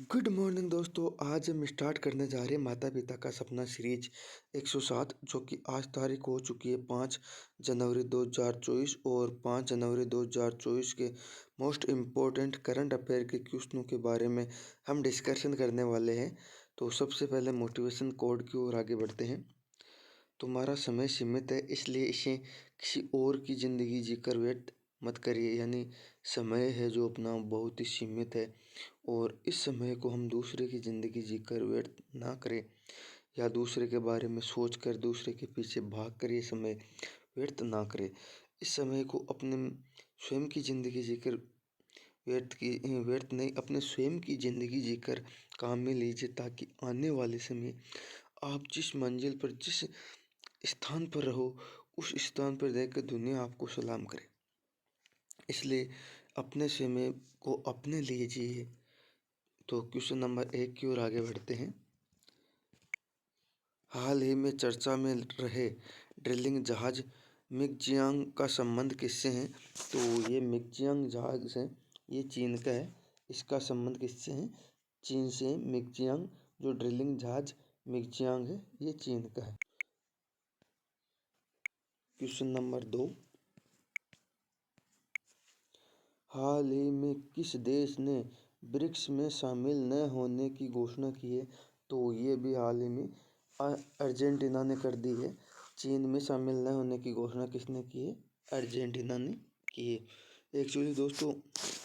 Good morning दोस्तों। आज हम स्टार्ट करने जा रहे हैं माता पिता का सपना सीरीज 107, जो कि आज तारीख हो चुकी है 5 जनवरी 2024 और 5 जनवरी 2024 के मोस्ट इम्पोर्टेंट करंट अफेयर के क्वेश्चनों के बारे में हम डिस्कशन करने वाले हैं। तो सबसे पहले मोटिवेशन कोड की ओर आगे बढ़ते हैं। तुम्हारा समय सीमित है, इसलिए इसे किसी और की ज़िंदगी जीकर व्यर्थ मत करिए। यानी समय है जो अपना बहुत ही सीमित है और इस समय को हम दूसरे की ज़िंदगी जीकर व्यर्थ ना करें या दूसरे के बारे में सोचकर दूसरे के पीछे भाग कर ये समय व्यर्थ ना करें। इस समय को अपने स्वयं की ज़िंदगी जीकर व्यर्थ नहीं, अपने स्वयं की ज़िंदगी जीकर काम में लीजिए, ताकि आने वाले समय आप जिस मंजिल पर, जिस स्थान पर रहो, उस स्थान पर देखकर दुनिया आपको सलाम करे। इसलिए अपने समय को अपने लिए जिए। तो क्वेश्चन नंबर 1 की ओर आगे बढ़ते हैं। हाल ही में चर्चा में रहे ड्रिलिंग जहाज मिगजियांग का संबंध किससे है? तो ये मिगजियांग जहाज है, ये चीन का है। इसका संबंध किससे है? चीन से। मिगजियांग जो ड्रिलिंग जहाज मिगजियांग है, ये चीन का है। क्वेश्चन नंबर 2, हाल ही में किस देश ने ब्रिक्स में शामिल न होने की घोषणा की है? तो ये भी हाल ही में अर्जेंटीना ने कर दी है। चीन में शामिल न होने की घोषणा किसने की है? अर्जेंटीना ने की है। एक्चुअली दोस्तों,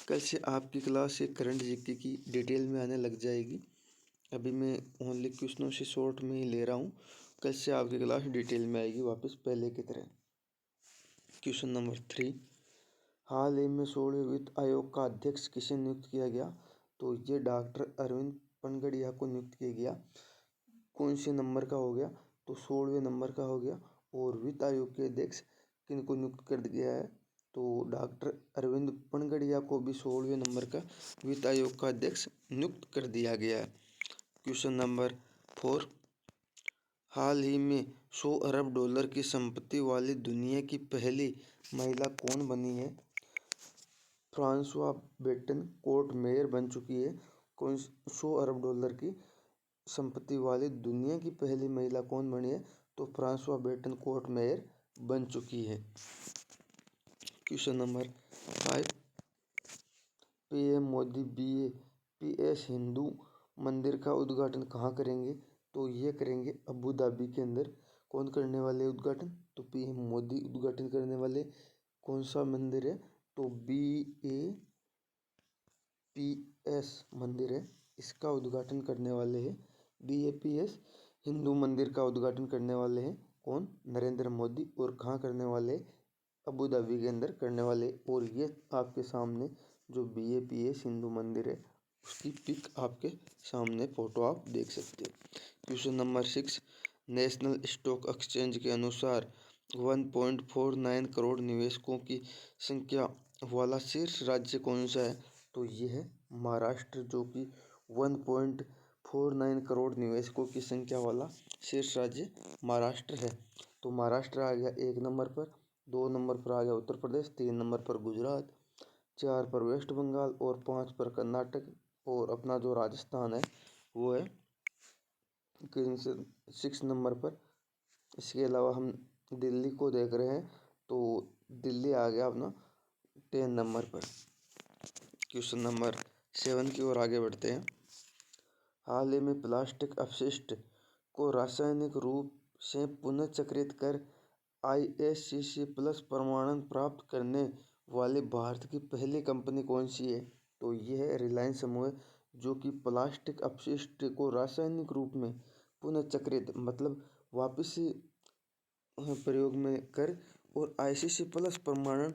कल से आपकी क्लास एक करंट जीके की डिटेल में आने लग जाएगी। अभी मैं ओनली क्वेश्चनों से शॉर्ट में ही ले रहा हूँ। कल से आपकी क्लास डिटेल में आएगी वापस पहले की तरह। क्वेश्चन नंबर 3, हाल ही में 16वें वित्त आयोग का अध्यक्ष किसे नियुक्त किया गया? तो ये डॉक्टर अरविंद पनगड़िया को नियुक्त किया गया। कौन से नंबर का हो गया? तो 16वें नंबर का हो गया। और वित्त आयोग के अध्यक्ष किन को नियुक्त कर दिया है? तो डॉक्टर अरविंद पनगड़िया को भी 16वें नंबर का वित्त आयोग का अध्यक्ष नियुक्त कर दिया गया है। क्वेश्चन नंबर 4, हाल ही में 100 अरब डॉलर की संपत्ति वाली दुनिया की पहली महिला कौन बनी है? फ्रांसवा बेटन कोर्ट मेयर बन चुकी है। कौन 100 अरब डॉलर की संपत्ति वाली दुनिया की पहली महिला कौन बनी है? तो फ्रांसवा बेटन कोर्ट मेयर बन चुकी है। Question number 5, PM Modi BAPS Hindu मंदिर का उद्घाटन कहाँ करेंगे? तो ये करेंगे अबू धाबी के अंदर। कौन करने वाले उद्घाटन? तो पीएम मोदी उद्घाटन करने वाले। कौन सा मंदिर है? तो बीएपीएस मंदिर है, इसका उद्घाटन करने वाले हैं। बीएपीएस हिंदू मंदिर का उद्घाटन करने वाले हैं कौन? नरेंद्र मोदी। और कहाँ करने वाले? अबू धाबी के अंदर करने वाले। और ये आपके सामने जो बीएपीएस हिंदू मंदिर है, उसकी पिक आपके सामने फोटो आप देख सकते हो। Question number 6, national stock exchange के अनुसार 1.49 करोड़ निवेशकों की संख्या वाला शीर्ष राज्य कौन सा है? तो ये है महाराष्ट्र, जो कि 1.49 करोड़ निवेशकों की संख्या वाला शीर्ष राज्य महाराष्ट्र है। तो महाराष्ट्र आ गया 1 नंबर पर। 2 नंबर पर आ गया उत्तर प्रदेश, 3 नंबर पर गुजरात, 4 पर वेस्ट बंगाल और 5 पर कर्नाटक। और अपना जो राजस्थान है वो है 6 नंबर पर। इसके अलावा हम दिल्ली को देख रहे हैं, तो दिल्ली आ गया अपना 10 नंबर पर। क्वेश्चन नंबर 7 की ओर आगे बढ़ते हैं। हाल ही में प्लास्टिक अपशिष्ट को रासायनिक रूप से पुनर्चक्रित कर ISCC प्लस प्रमाणन प्राप्त करने वाली भारत की पहली कंपनी कौन सी है? तो ये है रिलायंस समूह, जो कि प्लास्टिक अपशिष्ट को रासायनिक रूप में पुनर्चक्रित मतलब वापस से प्रयोग में कर और ICC प्लस प्रमाणन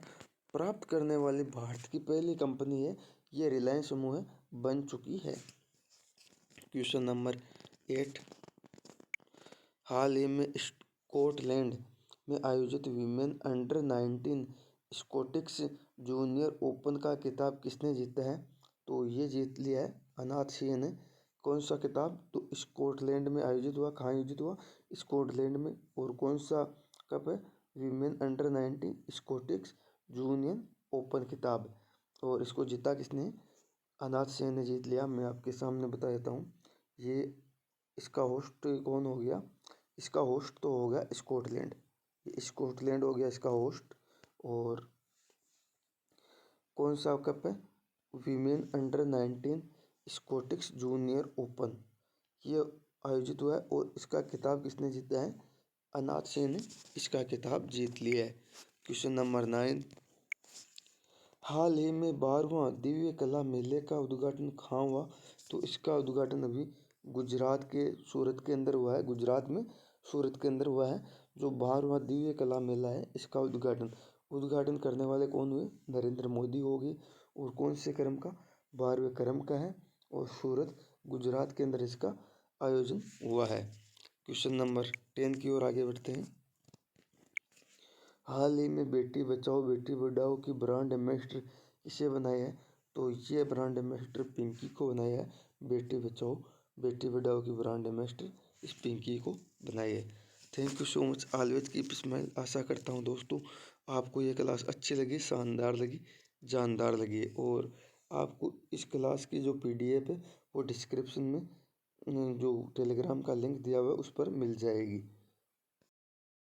प्राप्त करने वाली भारत की पहली कंपनी है। ये रिलायंस समूह बन चुकी है। क्वेश्चन नंबर 8, हाल ही में स्कॉटलैंड में आयोजित women under 19 Scottish junior open का खिताब किसने जीता है? तो ये जीत लिया है अनाथ सिंह ने। कौन सा खिताब? तो स्कॉटलैंड में आयोजित हुआ। कहाँ आयोजित हुआ? स्कॉटलैंड में। और कौन सा कप है? Women under 19 Scottish junior open खिताब। और इसको जीता किसने? अनाथ सिंह ने जीत लिया। मैं आपके सामने बता देता हूँ। ये इसका होस्ट कौन हो गया? इसका होस्ट तो हो गया स्कॉटलैंड। ये स्कॉटलैंड हो गया इसका होस्ट। और कौन सा कप है? Women under 19 Scottish junior open, ये आयोजित हुआ है। और इसका खिताब किसने जीता है? अनाथ सिंह ने इसका खिताब जीत लिया है। क्वेश्चन नंबर 9, हाल ही में 12वां दिव्य कला मेले का उद्घाटन कहाँ हुआ? तो इसका उद्घाटन अभी गुजरात के सूरत के अंदर हुआ है। गुजरात में सूरत के अंदर हुआ है जो 12वां दिव्य कला मेला है, इसका उद्घाटन करने वाले कौन हुए? नरेंद्र मोदी होगी। और कौन से क्रम का? 12वें क्रम का है। और सूरत गुजरात के अंदर इसका आयोजन हुआ है। क्वेश्चन नंबर 10 की ओर आगे बढ़ते हैं। हाल ही में बेटी बचाओ बेटी पढ़ाओ की ब्रांड एम्बेसडर किसे बनाया है? तो ये ब्रांड एम्बेसडर पिंकी को बनाया है। बेटी बचाओ बेटी पढ़ाओ की ब्रांड एम्बेसडर इस पिंकी को बनाई है। Thank you so much. Always keep smile. आशा करता हूँ दोस्तों आपको ये क्लास अच्छी लगी, शानदार लगी, जानदार लगी। और आपको इस क्लास की जो PDF है वो डिस्क्रिप्शन में जो टेलीग्राम का लिंक दिया हुआ है उस पर मिल जाएगी।